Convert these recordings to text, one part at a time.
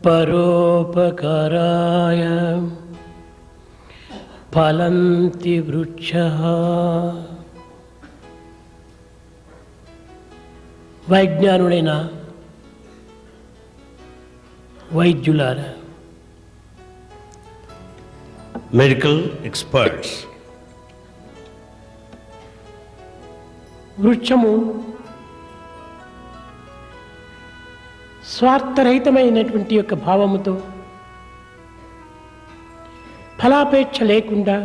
పరోపకారాయ ఫలంతి వృక్షః. వైజ్ఞానుడైన వైద్యులారా, medical experts, వృక్షము స్వార్థరహితమైనటువంటి యొక్క భావముతో ఫలాపేక్ష లేకుండా,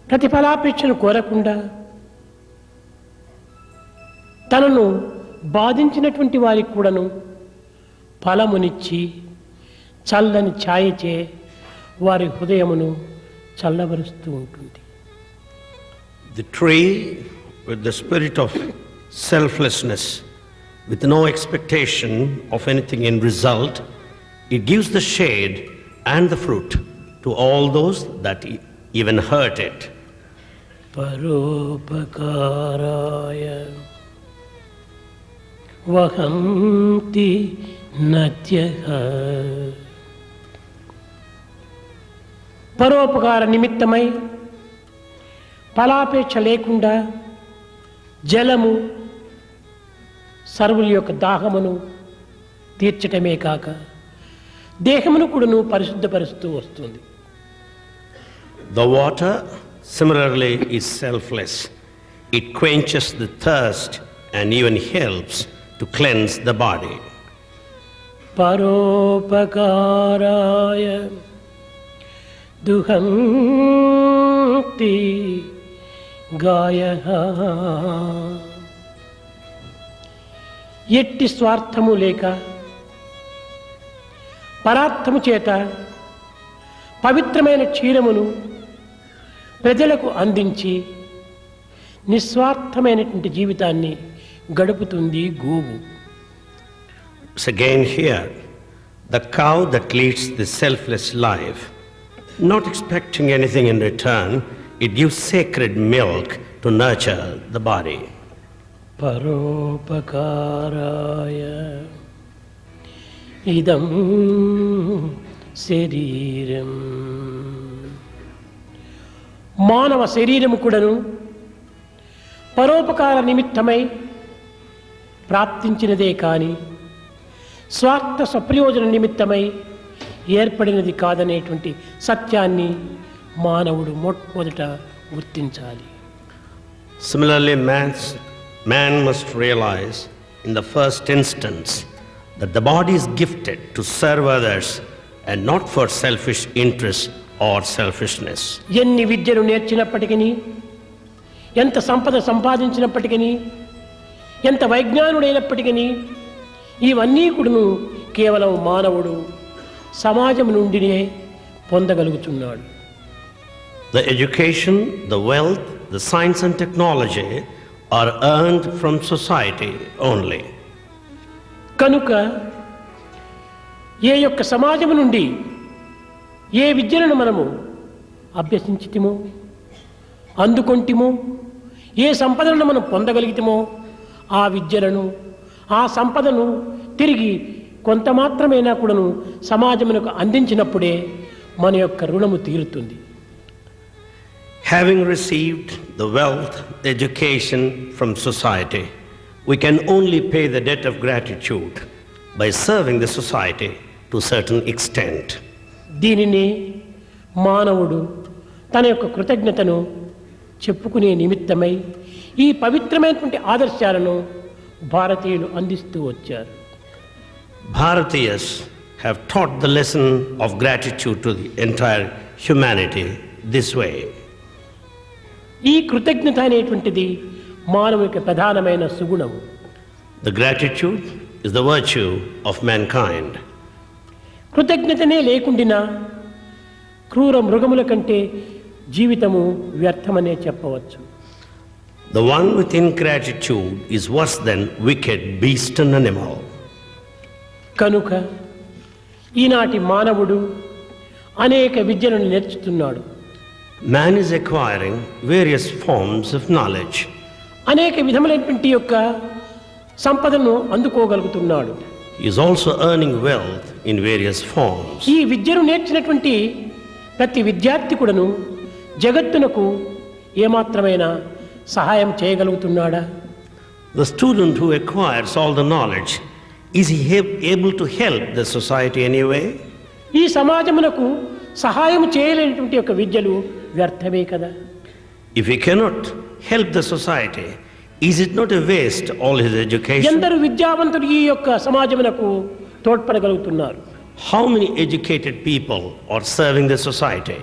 ప్రతిఫలాపేక్షను కోరకుండా తనను బాధించినటువంటి వారికి కూడాను ఫలమునిచ్చి చల్లని ఛాయచే వారి హృదయమును చల్లబరుస్తూ ఉంటుంది. the tree with the spirit of selflessness, with no expectation of anything in result, it gives the shade and the fruit to all those that even hurt it. పరోపకారాయ వహంతి నత్యః. పరోపకార నిమిత్తమై ఫలాపేక్ష లేకుండా జలము సర్వుల యొక్క దాహమును తీర్చటమే కాక దేహమును కూడాను పరిశుద్ధపరుస్తూ వస్తుంది. The water similarly is selfless. It quenches the thirst and even helps to cleanse the body. పరోపకారాయ దుహంతి గాయః. ఎట్టి స్వార్థము లేక పరార్థము చేత పవిత్రమైన క్షీరమును ప్రజలకు అందించి నిస్వార్థమైనటువంటి జీవితాన్ని గడుపుతుంది గోవు. It's again here, the cow that leads the selfless life, not expecting anything in return, it gives sacred milk to nurture the body. పరోపకారాయ ఇదం శరీరం. మానవ శరీరము కూడాను పరోపకార నిమిత్తమై ప్రాప్తించినదే కాని స్వార్థ స్వప్రయోజన నిమిత్తమై ఏర్పడినది కాదనేటువంటి సత్యాన్ని మానవుడు మొట్టమొదట గుర్తించాలి. Similarly, man must realize in the first instance that the body is gifted to serve others and not for selfish interest or selfishness. ఎన్ని విద్యను నేర్చినప్పటికీ, ఎంత సంపద సంపాదించినప్పటికీ, ఎంత వైజ్ఞానుడైనప్పటికీ ఇవన్నీ కూడాను కేవలం మానవుడు సమాజం నుండినే పొందగలుగుతున్నాడు. The education, the wealth, the science and technology are earned from society only. కనుక ఏ యొక్క సమాజము నుండి ఏ విద్యలను మనము అభ్యసించితిమో, అందుకొంటిమో, ఏ సంపదలను మనం పొందగలిగితమో ఆ విద్యలను, ఆ సంపదను తిరిగి కొంత మాత్రమైనా కూడాను సమాజమునకు అందించినప్పుడే మన యొక్క రుణము తీరుతుంది. Having received the wealth, the education from society, we can only pay the debt of gratitude by serving the society to a certain extent. దీనిని మానవుడు తన యొక్క కృతజ్ఞతను చెప్పుకునే నిమిత్తమై ఈ పవిత్రమైనటువంటి ఆదర్శాలను భారతీయులు అందిస్తూ వచ్చారు. Bharatiyas have taught the lesson of gratitude to the entire humanity this way. ఈ కృతజ్ఞత అనేటువంటిది మానవునికి ప్రధానమైన సుగుణము. The gratitude is the virtue of mankind. కృతజ్ఞతనే లేకుండినా క్రూర మృగముల కంటే జీవితము వ్యర్థమనే చెప్పవచ్చు. The one with ingratitude is worse than wicked beast and animal. కనుక ఈనాటి మానవుడు అనేక విద్యలను నేర్చుతున్నాడు. Man is acquiring various forms of knowledge. అనేక విధములైనటువంటి యొక్క సంపదను అందుకోగలుగుతున్నాడు. he is also earning wealth in various forms. ఈ విద్యను నేర్చినటువంటి ప్రతి విద్యార్థి కూడాను జగత్తునకు ఏమాత్రమైన సహాయం చేయగలుగుతున్నాడా? The student who acquires all the knowledge, is he able to help the society anyway? ఈ సమాజమునకు సహాయం చేయలేనటువంటి ఒక విద్యలు వ్యర్థమే కదా. If he cannot help the society, is it not a waste all his education? ఎందరు విద్యావంతులు ఈ యొక్క సమాజమునకు తోడ్పడగలుగుతున్నారు? How many educated people are serving the society?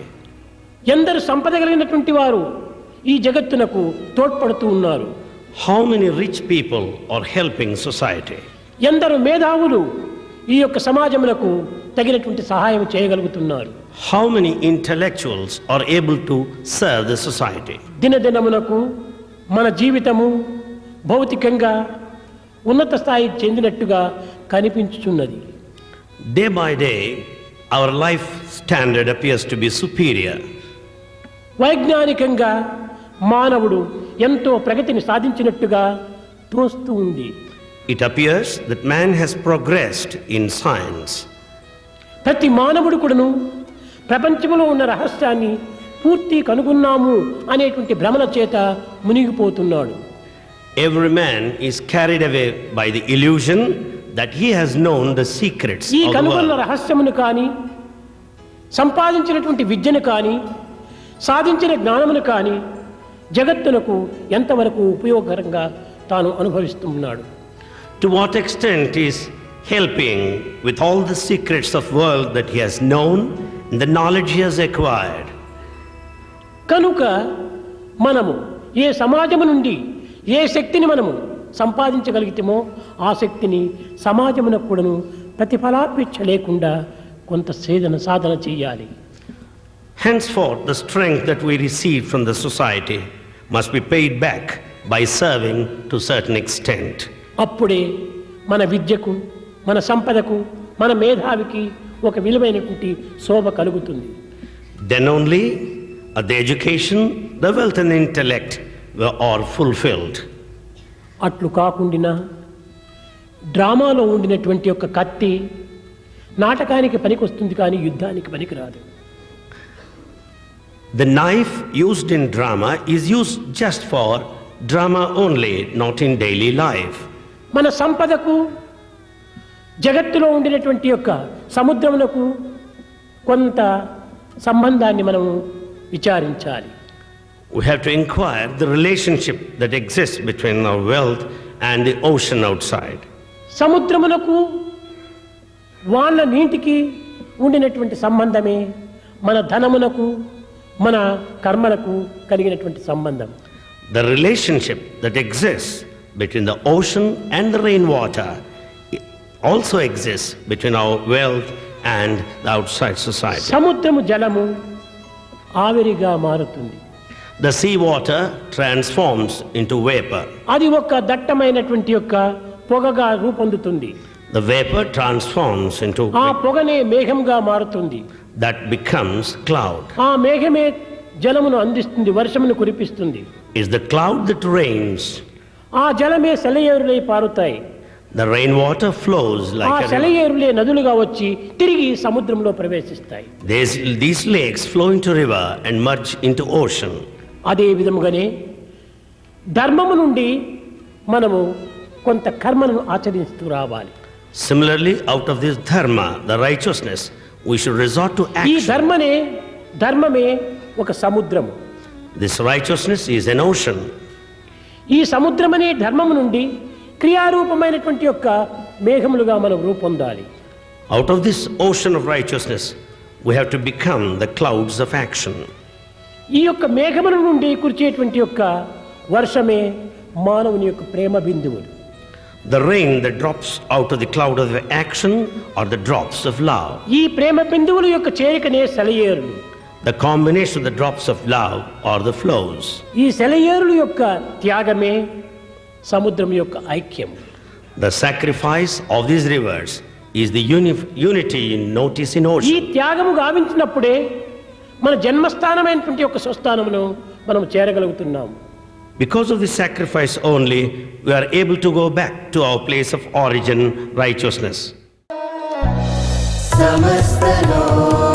ఎందరు సంపద కలిగినటువంటి వారు ఈ జగత్తునకు తోడ్పడుతూ ఉన్నారు? How many rich people are helping society? ఎందరు మేధావులు ఈ యొక్క సమాజమునకు తగినటువంటి సహాయం చేయగలుగుతున్నారు? How many intellectuals are able to serve the society? దినదినమునకు మన జీవితము భౌతికంగా ఉన్నత స్థాయి చెందినట్టుగా కనిపించుచున్నది. Day by day, our life standard appears to be superior. వైజ్ఞానికంగా మానవుడు ఎంతో ప్రగతిని సాధించినట్టుగా తోస్తూ ఉంది. It appears that man has progressed in science. ప్రతి మానవుడు కూడాను ప్రపంచంలో ఉన్న రహస్యాన్ని పూర్తి కనుగొన్నాము అనేటువంటి భ్రమల చేత మునిగిపోతున్నాడు. Every man is carried away by the illusion that he has known the secrets ఈ of the కనుగొన్న world. రహస్యమును కానీ సంపాదించినటువంటి విద్యను కానీ సాధించిన జ్ఞానమును కానీ జగత్తునకు ఎంతవరకు ఉపయోగకరంగా తాను అనుభవిస్తున్నాడు? To what extent is helping with all the secrets of world that he has known and the knowledge he has acquired? కనుక మనము ఏ సమాజము నుండి ఏ శక్తిని మనము సంపాదించగలిగితేమో ఆ శక్తిని సమాజమునకు కూడాను ప్రతిఫలాపేక్ష లేకుండా కొంత సాధన చేయాలి. Henceforth, the strength that we receive from the society must be paid back by serving to a certain extent. అప్పుడే మన విద్యకు, మన సంపదకు, మన మేధావికి ఒక విలువైనటువంటి శోభ కలుగుతుంది. Then only the education, the wealth and the intellect are fulfilled. అట్లు కాకుండా డ్రామాలో ఉండినటువంటి ఒక కత్తి నాటకానికి పనికొస్తుంది కానీ యుద్ధానికి పనికిరాదు. The knife used in drama is used just for drama only, not in daily life. మన సంపదకు జగత్తులో ఉండినటువంటి యొక్క సముద్రమునకు కొంత సంబంధాన్ని మనము విచారించాలి. We have to inquire the relationship that exists between our wealth and the ocean outside. సముద్రమునకు వాళ్ళ నీటికి ఉండినటువంటి సంబంధమే మన ధనమునకు, మన కర్మలకు కలిగినటువంటి సంబంధం. The relationship that exists between the ocean and the rainwater also exists between our wealth and the outside society. సముద్రము జలము ఆవిరిగా మారుతుంది. The sea water transforms into vapor. అది ఒక దట్టమైనటువంటి యొక్క పొగగా రూపొందుతుంది. The vapor transforms into ఆ పొగనే మేఘంగా మారుతుంది. that becomes cloud. ఆ మేఘమే జలమును అందిస్తుంది, వర్షమును కురిపిస్తుంది. Is the cloud that rains. ఆ జలమే సెలయేరులై పారుతాయి. The rainwater flows ఆ like a river. సెలయేరులే నదులుగా వచ్చి తిరిగి సముద్రంలో ప్రవేశిస్తాయి. These lakes flow into river and merge into ocean. అదే విధముగానే ధర్మము నుండి మనము కొంత కర్మను ఆచరిస్తూ రావాలి. Similarly, out of this dharma, the righteousness, we should resort to ఈ action. ధర్మమే ఒక సముద్రము. This righteousness is an ocean. ఈ సముద్రమనే ధర్మము నుండి క్రియారూపమైనటువంటి యొక్క మేఘములుగా మనం రూపొందాలి. Out of this ocean of righteousness, we have to become the clouds of action. ఈ యొక్క మేఘముల నుండి కురిచేటువంటి యొక్క వర్షమే మానవుని యొక్క ప్రేమ బిందువులు. The rain that drops out of the cloud of action are the drops of love. ఈ ప్రేమ బిందువుల యొక్క చేరికనే సెలయేరులు. The combination of the drops of love are the flows. ఈ సెలయేరుల యొక్క త్యాగమే సముద్రం యొక్క ఐక్యం. The sacrifice of these rivers is the unity in notice in ఈ ocean. త్యాగము గావించినప్పుడే మన జన్మస్థానమైనటువంటి యొక్క స్వస్థానమును మనం చేరగలుగుతున్నాము. Because of the sacrifice only, we are able to go back to our place of origin, righteousness. समस्त लोक